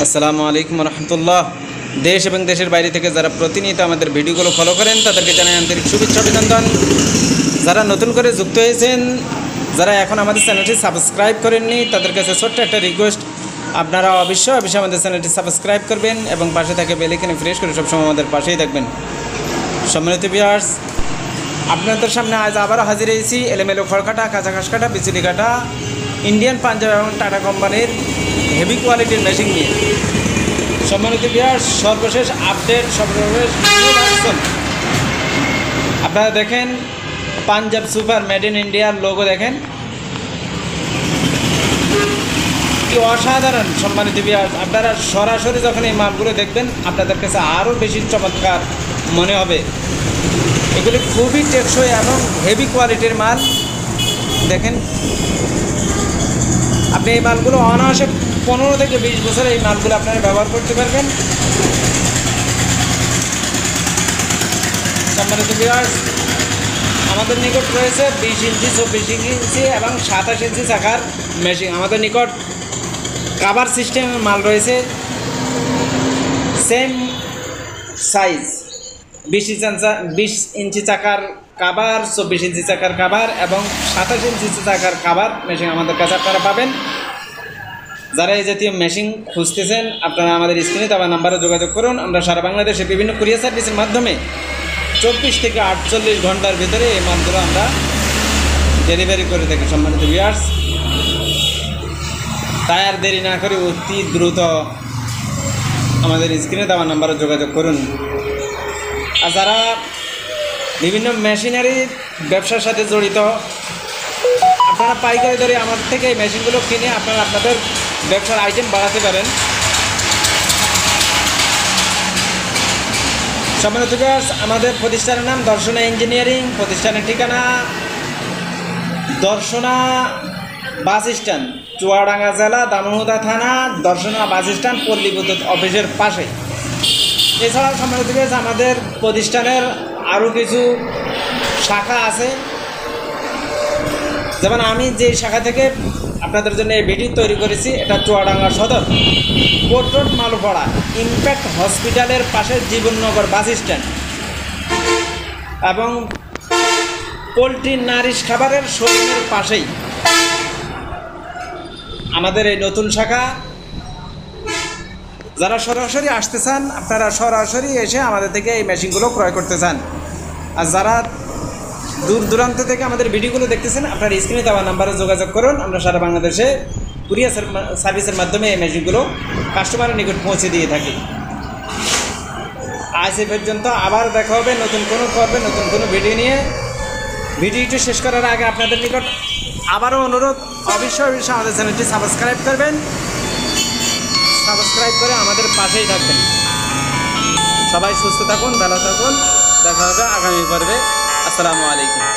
আসসালামু আলাইকুম রহমতুল্লাহ। দেশ এবং দেশের বাইরে থেকে যারা প্রতিনিয়ত আমাদের ভিডিওগুলো ফলো করেন তাদেরকে জানাই আন্তরিক শুভেচ্ছা অভিনন্দন। যারা নতুন করে যুক্ত হয়েছেন, যারা এখন আমাদের চ্যানেলটি সাবস্ক্রাইব করেননি, তাদের কাছে ছোট্ট একটা রিকোয়েস্ট, আপনারা অবশ্যই আমাদের চ্যানেলটি সাবস্ক্রাইব করবেন এবং পাশে থাকে বেল আইকনে প্রেস করে সবসময় আমাদের পাশেই থাকবেন। সম্মানিত ভিউয়ার্স, আপনাদের সামনে আজ আবারও হাজির হয়েছি এলোমেলো খড়কাটা, কাঁচা ঘাস কাটা, বিচুলি কাটা, ইন্ডিয়ান পাঞ্জাব এবং টাটা কোম্পানির হেভি কোয়ালিটির মেশিন নিয়ে। সম্মানিত ভিউয়ার্স, সর্বশেষ আপডেট, সর্বশেষ নিউ ভার্সন। আপনারা দেখেন পাঞ্জাব সুপার মেড ইন ইন্ডিয়ার লোগো দেখেন, কি অসাধারণ। সম্মানিত ভিউয়ার্স, আপনারা সরাসরি যখন এই মালগুলো দেখবেন আপনাদের কাছে আরও বেশি চমৎকার মনে হবে। এগুলি খুবই টেকসই এবং হেভি কোয়ালিটির মাল। দেখেন, আপনি এই মালগুলো অনায়াসে 15 থেকে 20 বছর এই মালগুলো আপনারা ব্যবহার করতে পারবেন। সম্মানিত ভিউয়ার্স, আমাদের নিকট রয়েছে 20 ইঞ্চি, 24 ইঞ্চি এবং 27 ইঞ্চি চাকার মেশিন। আমাদের নিকট কাভার সিস্টেমের মাল রয়েছে, সেম সাইজ 20 ইঞ্চি চাকার কাভার, 24 ইঞ্চি চাকার কাভার এবং 27 ইঞ্চি চাকার কাভার মেশিন আমাদের কাছে আপনারা পাবেন। যারা এই জাতীয় মেশিন খুঁজতেছেন আপনারা আমাদের স্ক্রিনে দেওয়া নাম্বারে যোগাযোগ করুন। আমরা সারা বাংলাদেশে বিভিন্ন কুরিয়ার সার্ভিসের মাধ্যমে 24 থেকে 48 ঘন্টার ভিতরে এই মালগুলো আমরা ডেলিভারি করে থাকি। সম্মানিত ভিউয়ার্স, তাই আর দেরি না করে অতি দ্রুত আমাদের স্ক্রিনে দেওয়া নাম্বারে যোগাযোগ করুন। আর যারা বিভিন্ন মেশিনারি ব্যবসার সাথে জড়িত, আপনারা পাইকারি দরে আমাদের থেকে এই মেশিনগুলো কিনে আপনারা আপনাদের ব্যবসার আইটেম বাড়াতে পারেন। সম্মানিত ভিউয়ার্স, আমাদের প্রতিষ্ঠানের নাম দর্শনা ইঞ্জিনিয়ারিং। প্রতিষ্ঠানের ঠিকানা দর্শনা বাস স্ট্যান্ড, চুয়াডাঙ্গা জেলা, দামোহদা থানা, দর্শনা বাস স্ট্যান্ড, পল্লী বিদ্যুৎ অফিসের পাশে। এছাড়াও সম্মানিত ভিউয়ার্স, আমাদের প্রতিষ্ঠানের আরও কিছু শাখা আছে। যেমন আমি যে শাখা থেকে আপনাদের জন্য এই ভিডিও তৈরি করেছি, এটা চুয়াডাঙ্গা সদর, কোর্ট রোড, মালুপাড়া, ইম্প্যাক্ট হসপিটালের পাশে জীবননগর বাস স্ট্যান্ড এবং পোলট্রি নারিশ খাবারের শোরুমের পাশেই আমাদের এই নতুন শাখা। যারা সরাসরি আসতে চান আপনারা সরাসরি এসে আমাদের থেকে এই মেশিনগুলো ক্রয় করতে চান। আর যারা দূর দূরান্ত থেকে আমাদের ভিডিওগুলো দেখতেছেন আপনারা স্ক্রিনে দেওয়া নাম্বারে যোগাযোগ করুন। আমরা সারা বাংলাদেশে কুরিয়ার সার্ভিসের মাধ্যমে এই মেশিনগুলো কাস্টমারের নিকট পৌঁছে দিয়ে থাকি। আজ এ পর্যন্ত, আবার দেখা হবে নতুন কোনো পর্বে নতুন কোনো ভিডিও নিয়ে। ভিডিওটি শেষ করার আগে আপনাদের নিকট আবারও অনুরোধ, অবশ্যই আমাদের চ্যানেলটি সাবস্ক্রাইব করবেন, সাবস্ক্রাইব করে আমাদের পাশেই থাকবেন। সবাই সুস্থ থাকুন, ভালো থাকুন, দেখা হবে আগামী পর্বে। আসসালামু আলাইকুম।